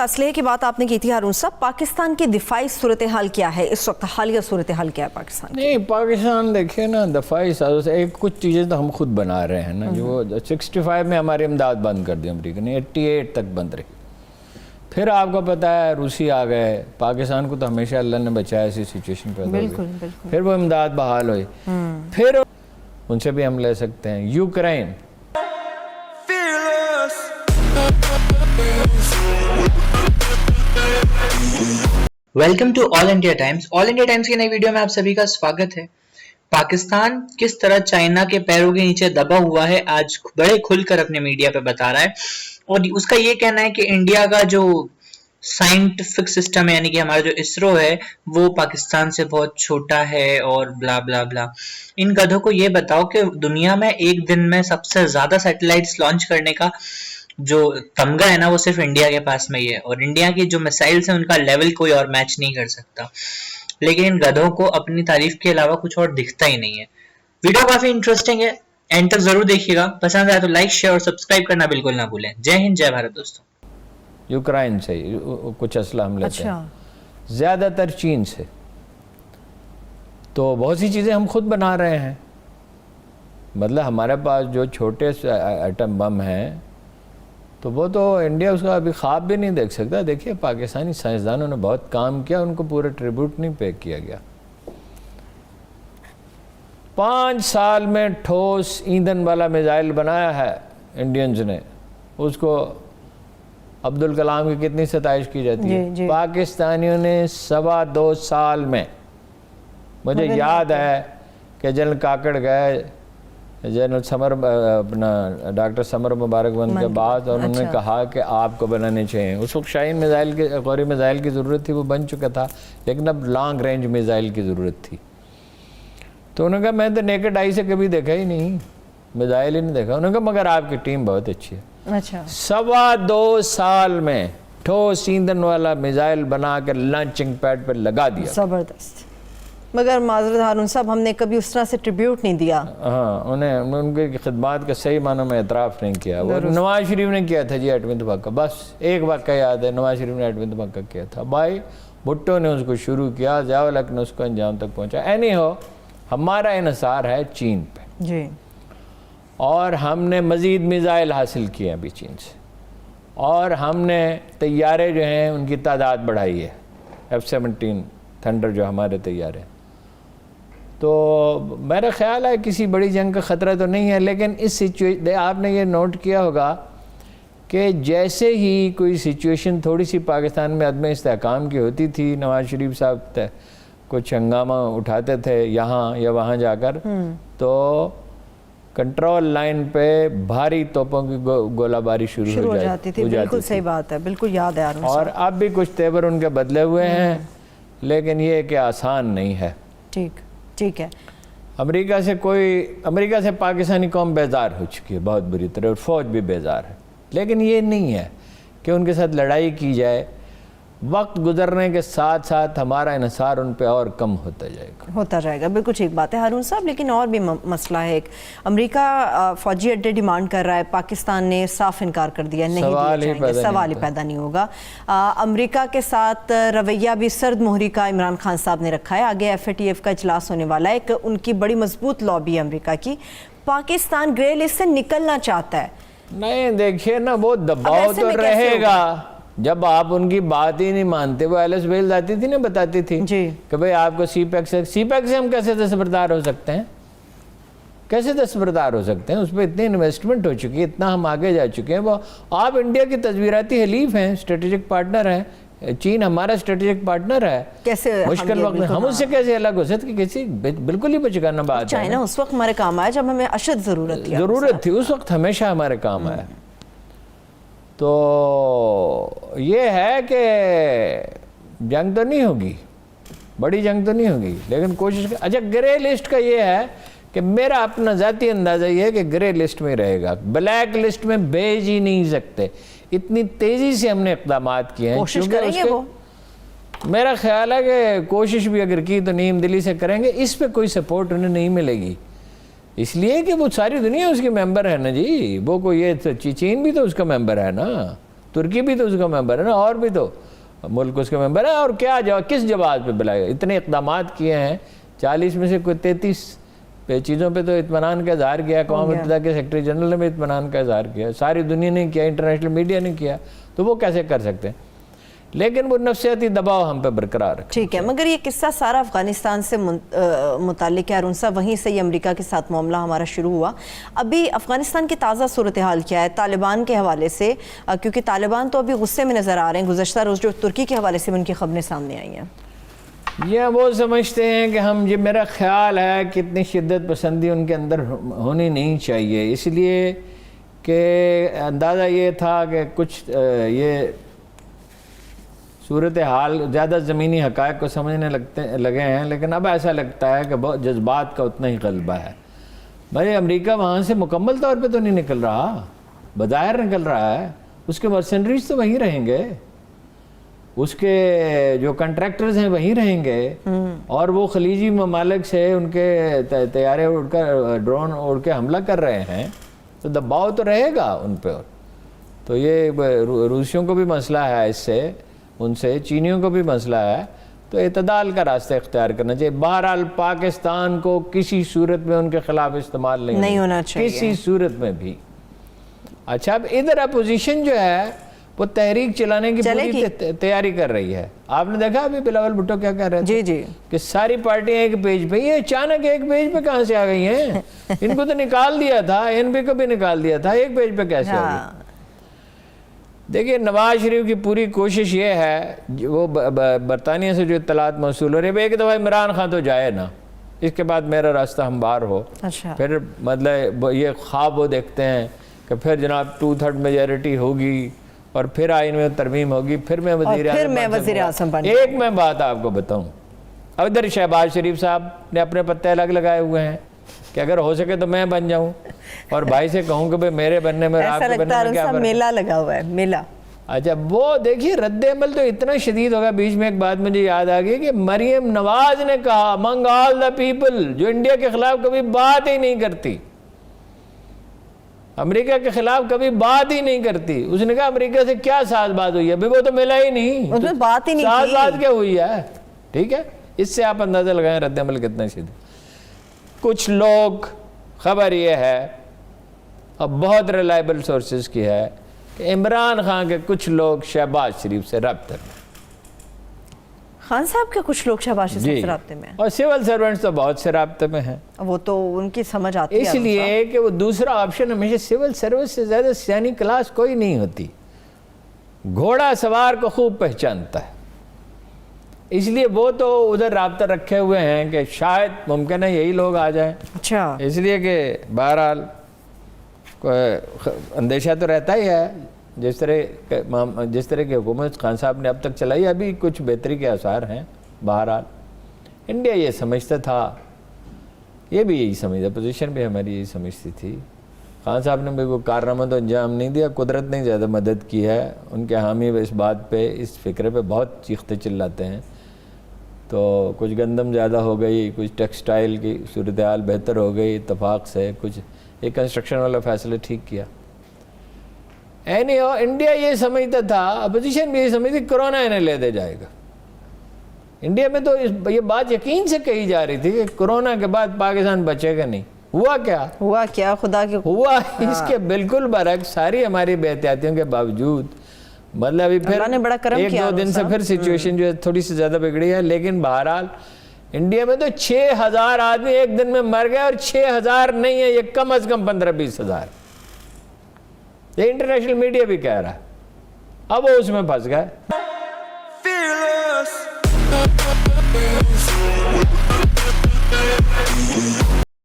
اسلحے کی بات آپ نے کی تھی ہارون صاحب، پاکستان کی دفاعی صورتحال کیا ہے اس وقت؟ حالیہ صورتحال کیا ہے پاکستان کی؟ نہیں، پاکستان دیکھیں نا، دفاعی سازش ایک کچھ چیزیں تو ہم خود بنا رہے ہیں نا، جو 65 میں ہماری امداد بند کر دی امریکہ نے، 88 تک بند رہی. پھر آپ کو پتہ ہے روسی آ گئے، پاکستان کو تو ہمیشہ اللہ نے بچایا، ایسی سچویشن پیدا ہوئی، پھر وہ امداد بحال ہوئی، پھر ان سے بھی ہم لے سکتے ہیں. Ukraine, welcome to All India Times. All India Times کی نئی ویڈیو میں آپ سبھی کا سواگت ہے. پاکستان کس طرح چائنا کے پیروں کے نیچے دبا ہوا ہے آج بڑے کھل کر اپنے میڈیا پہ بتا رہا ہے، اور اس کا یہ کہنا ہے کہ انڈیا کا جو سائنٹیفک سسٹم ہے، یعنی کہ ہمارا جو اسرو ہے، وہ پاکستان سے بہت چھوٹا ہے اور بلا بلا بلا. ان گدھوں کو یہ بتاؤ کہ دنیا میں ایک دن میں سب سے زیادہ سیٹلائٹس لانچ کرنے کا جو تمغہ ہے نا، وہ صرف انڈیا کے پاس میں ہی ہے، اور انڈیا کی جو میسائلز ہیں ان کا لیول کوئی اور میچ نہیں کر سکتا. لیکن ان گدھوں کو اپنی تعریف کے علاوہ کچھ اور دکھتا ہی نہیں ہے. ویڈیو کافی انٹرسٹنگ ہے، اینڈ تک ضرور دیکھیے گا. پسند آئے تو لائک، شیئر اور سبسکرائب کرنا بالکل نہ بھولیں. جے ہند، جے بھارت دوستوں. یوکرائن سے کچھ اسلحہ ہم لیتے ہیں، زیادہ تر چین سے. تو بہت سی چیزیں ہم خود بنا رہے ہیں. مطلب ہمارے پاس جو چھوٹے ایٹم بم ہیں تو وہ تو انڈیا اس کا ابھی خواب بھی نہیں دیکھ سکتا. دیکھیے پاکستانی سائنسدانوں نے بہت کام کیا، ان کو پورا ٹریبیوٹ نہیں پے کیا گیا. 5 سال میں ٹھوس ایندھن والا میزائل بنایا ہے انڈینز نے. اس کو عبدالکلام کی کتنی ستائش کی جاتی ہے. پاکستانیوں نے 2.25 سال میں. مجھے یاد ہے کہ جنرل کاکڑ گئے جنرل سمر اپنا ڈاکٹر سمر مبارک بند کے بعد، اور انہوں نے کہا کہ آپ کو بنانے چاہیے. اس وقت شاہین میزائل کی، غوری میزائل کی ضرورت تھی، وہ بن چکا تھا، لیکن اب لانگ رینج میزائل کی ضرورت تھی. تو انہوں نے کہا میں تو نیکڈ آئی سے کبھی دیکھا ہی نہیں، میزائل ہی نہیں دیکھا. انہوں نے کہا مگر آپ کی ٹیم بہت اچھی ہے. 2.25 سال میں ٹھوس ایندھن والا میزائل بنا کے لانچنگ پیڈ پہ لگا دیا. زبردست. مگر معذرت ہارون صاحب، ہم نے کبھی اس طرح سے ٹریبیوٹ نہیں دیا. ہاں، انہیں ان کی خدمات کا صحیح معنوں میں اعتراف نہیں کیا. وہ نواز شریف نے کیا تھا جی ایٹمی دھماکہ. بس ایک واقعہ یاد ہے، نواز شریف نے ایٹمی دھماکہ کیا تھا. بھائی بھٹو نے اس کو شروع کیا، ضیاء الحق نے اس کو انجام تک پہنچا. اینی ہو، ہمارا انحصار ہے چین پہ جی، اور ہم نے مزید میزائل حاصل کیے ابھی چین سے، اور ہم نے طیارے جو ہیں ان کی تعداد بڑھائی ہے. F-17 تھنڈر جو ہمارے طیارے. تو میرا خیال ہے کسی بڑی جنگ کا خطرہ تو نہیں ہے. لیکن اس سچویشن آپ نے یہ نوٹ کیا ہوگا کہ جیسے ہی کوئی سچویشن تھوڑی سی پاکستان میں عدم استحکام کی ہوتی تھی، نواز شریف صاحب کچھ ہنگامہ اٹھاتے تھے یہاں یا وہاں جا کر، تو کنٹرول لائن پہ بھاری توپوں کی گولہ باری شروع ہو جاتی تھی. بالکل صحیح بات ہے، بالکل یاد ہے. اور اب بھی کچھ تیور ان کے بدلے ہوئے ہیں، لیکن یہ کہ آسان نہیں ہے. ٹھیک ہے. امریکہ سے پاکستانی قوم بیزار ہو چکی ہے بہت بری طرح، اور فوج بھی بیزار ہے. لیکن یہ نہیں ہے کہ ان کے ساتھ لڑائی کی جائے. وقت گزرنے کے ساتھ ساتھ ہمارا انحصار ان پہ اور کم ہوتا جائے گا. بالکل ٹھیک بات ہے ہارون صاحب. لیکن اور بھی مسئلہ ہے. ایک امریکہ فوجی اڈے ڈیمانڈ کر رہا ہے، پاکستان نے صاف انکار کر دیا، نہیں دیا جائیں گے. سوال ہی پیدا نہیں ہوگا. امریکہ کے ساتھ رویہ بھی سرد مہری کا عمران خان صاحب نے رکھا ہے. آگے FATF کا اجلاس ہونے والا ہے. ایک ان کی بڑی مضبوط لابی ہے امریکہ کی. پاکستان گرے لسٹ سے نکلنا چاہتا ہے. نہیں، دیکھیے نا، وہ دباؤ تو رہے گا. جب آپ ان کی بات ہی نہیں مانتے. وہ ایلس ویلز آتی تھی نا، بتاتی تھی کہ بھئی آپ کو سی پیک سے ہم کیسے دستبردار ہو سکتے ہیں؟ کیسے دستبردار ہو سکتے ہیں؟ اس پہ اتنی انویسٹمنٹ ہو چکی ہے، اتنا ہم آگے جا چکے ہیں. وہ آپ انڈیا کی تصویراتی حلیف ہیں، اسٹریٹجک پارٹنر ہیں. چین ہمارا اسٹریٹجک پارٹنر ہے. کیسے مشکل وقت میں ہم اس سے کیسے الگ ہو سکتے؟ کسی بالکل ہی بچگانہ بات ہے. چائنا اس وقت ہمارے کام آیا جب ہمیں اشد ضرورت تھی. اس وقت ہمیشہ ہمارے کام آیا. تو یہ ہے کہ جنگ تو نہیں ہوگی، بڑی جنگ تو نہیں ہوگی، لیکن کوشش اچھا گرے لسٹ کا یہ ہے کہ میرا اپنا ذاتی اندازہ یہ ہے کہ گرے لسٹ میں رہے گا. بلیک لسٹ میں بھیج ہی نہیں سکتے. اتنی تیزی سے ہم نے اقدامات کیے ہیں. کوشش کریں گے وہ. میرا خیال ہے کہ کوشش بھی اگر کی تو نیم دلی سے کریں گے. اس پہ کوئی سپورٹ انہیں نہیں ملے گی، اس لیے کہ وہ ساری دنیا اس کی ممبر ہے نا جی. وہ کوئی یہ چین بھی تو اس کا ممبر ہے نا. ترکی بھی تو اس کا ممبر ہے نا, اور بھی تو ملک اس کے ممبر ہیں. اور کیا کس جواز پہ بلائے؟ اتنے اقدامات کیے ہیں, 40 میں سے کوئی 33 چیزوں پہ تو اطمینان کا اظہار کیا, اقوام متحدہ کے سیکرٹری جنرل نے بھی اطمینان کا اظہار کیا, ساری دنیا نے کیا, انٹرنیشنل میڈیا نے کیا, تو وہ کیسے کر سکتے ہیں؟ لیکن وہ نفسیاتی دباؤ ہم پہ برقرار ہے. ٹھیک ہے, مگر یہ قصہ سارا افغانستان سے متعلق ہے ارون صاحب, وہیں سے یہ امریکہ کے ساتھ معاملہ ہمارا شروع ہوا. ابھی افغانستان کی تازہ صورتحال کیا ہے طالبان کے حوالے سے, کیونکہ طالبان تو ابھی غصے میں نظر آ رہے ہیں, گزشتہ روز جو ترکی کے حوالے سے ان کی خبریں سامنے آئی ہیں. یہ وہ سمجھتے ہیں کہ یہ میرا خیال ہے کہ اتنی شدت پسندی ان کے اندر ہونی نہیں چاہیے, اس لیے کہ اندازہ یہ تھا کہ کچھ یہ صورتحال زیادہ زمینی حقائق کو سمجھنے لگے ہیں, لیکن اب ایسا لگتا ہے کہ بہت جذبات کا اتنا ہی غلبہ ہے. بھائی امریکہ وہاں سے مکمل طور پہ تو نہیں نکل رہا, بظاہر نکل رہا ہے, اس کے مرسنریز تو وہیں رہیں گے, اس کے جو کنٹریکٹرز ہیں وہیں رہیں گے, اور وہ خلیجی ممالک سے ان کے طیارے اڑ کر ڈرون اڑ کے حملہ کر رہے ہیں, تو دباؤ تو رہے گا ان پہ. تو یہ روسیوں کو بھی مسئلہ ہے اس سے, ان سے چینیوں کو بھی مسئلہ ہے, تو اعتدال کا راستہ اختیار کرنا چاہیے. بہرحال پاکستان کو کسی صورت میں ان کے خلاف استعمال نہیں ہونا چاہیے, کسی صورت میں بھی. اچھا, اب ادھر اپوزیشن جو ہے وہ تحریک چلانے کی پوری تیاری کر رہی ہے. آپ نے دیکھا ابھی بلاول بھٹو کیا کہہ رہے تھے, جی کہ ساری پارٹیاں ایک پیج پہ, یہ اچانک ایک پیج پہ کہاں سے آ گئی ہیں؟ ان کو تو نکال دیا تھا, NP کو بھی نکال دیا تھا, ایک پیج پہ کیسے آ گئی؟ دیکھیے نواز شریف کی پوری کوشش یہ ہے, وہ برطانیہ سے جو اطلاعات موصول ہو رہی ہے, ایک دفعہ عمران خان تو جائے نا, اس کے بعد میرا راستہ ہموار ہو. پھر مطلب یہ خواب وہ دیکھتے ہیں کہ پھر جناب 2/3 میجورٹی ہوگی اور پھر آئین میں ترمیم ہوگی, پھر میں وزیر اعظم بن. ایک میں بات آپ کو بتاؤں, اب ادھر شہباز شریف صاحب نے اپنے پتے الگ لگائے ہوئے ہیں کہ اگر ہو سکے تو میں بن جاؤں, اور بھائی سے کہوں کہ میرے بننے میں آپ کے بننے میں کیا فرق ہے؟ میلہ لگا ہوا ہے, میلہ. اچھا, وہ دیکھیے رد عمل تو اتنا شدید ہوگا. بیچ میں ایک بات مجھے یاد آ گئی کہ مریم نواز نے کہا among all the people, جو انڈیا کے خلاف کبھی بات ہی نہیں کرتی, امریکہ کے خلاف کبھی بات ہی نہیں کرتی, اس نے کہا امریکہ سے کیا ساز بات ہوئی ہے؟ ابھی وہ تو ملا ہی نہیں, اس میں بات ہی نہیں ساز بات کیا ہوئی ہے؟ ٹھیک ہے, اس سے آپ اندازہ لگائیں رد عمل کتنا شدید. کچھ لوگ, خبر یہ ہے اب بہت ریلائبل سورسز کی ہے کہ عمران خان کے کچھ لوگ شہباز شریف سے رابطے میں, خان صاحب کے کچھ لوگ شہباز شریف سے رابطے میں, اور سول سرونٹس تو بہت سے رابطے میں ہیں. وہ تو ان کی سمجھ آتی ہے, اس لیے کہ وہ دوسرا آپشن ہمیشہ سول سروس سے زیادہ سیانی کلاس کوئی نہیں ہوتی, گھوڑا سوار کو خوب پہچانتا ہے. اس لیے وہ تو ادھر رابطہ رکھے ہوئے ہیں کہ شاید ممکن ہے یہی لوگ آ جائیں. اچھا, اس لیے کہ بہرحال اندیشہ تو رہتا ہی ہے. جس طرح کی حکومت خان صاحب نے اب تک چلائی, ابھی کچھ بہتری کے آثار ہیں. بہرحال انڈیا یہ سمجھتا تھا, یہ بھی یہی سمجھتا, پوزیشن بھی ہماری یہی سمجھتی تھی. خان صاحب نے بھی کوئی کارنامہ تو انجام نہیں دیا, قدرت نے زیادہ مدد کی ہے. ان کے حامی اس بات پہ, اس فکرے پہ بہت چیختے چلاتے ہیں. تو کچھ گندم زیادہ ہو گئی, کچھ ٹیکسٹائل کی صورتحال بہتر ہو گئی اتفاق سے, کچھ ایک کنسٹرکشن والا فیصلہ ٹھیک کیا. انڈیا یہ سمجھتا تھا, اپوزیشن بھی یہ سمجھتی کرونا انہیں لے دے جائے گا. انڈیا میں تو یہ بات یقین سے کہی جا رہی تھی کہ کرونا کے بعد پاکستان بچے گا نہیں. ہوا کیا خدا کے ہوا, اس کے بالکل برعکس. ساری ہماری بے احتیاطیوں کے باوجود مطلب ابھی پھر ایک دو دن سے پھر سچویشن جو ہے تھوڑی سی زیادہ بگڑی ہے, لیکن بہرحال انڈیا میں تو 6,000 آدمی ایک دن میں مر گئے, اور 6,000 نہیں ہے, یہ کم از کم 15-20 ہزار. یہ انٹرنیشنل میڈیا بھی کہہ رہا ہے. اب وہ اس میں پھنس گئے.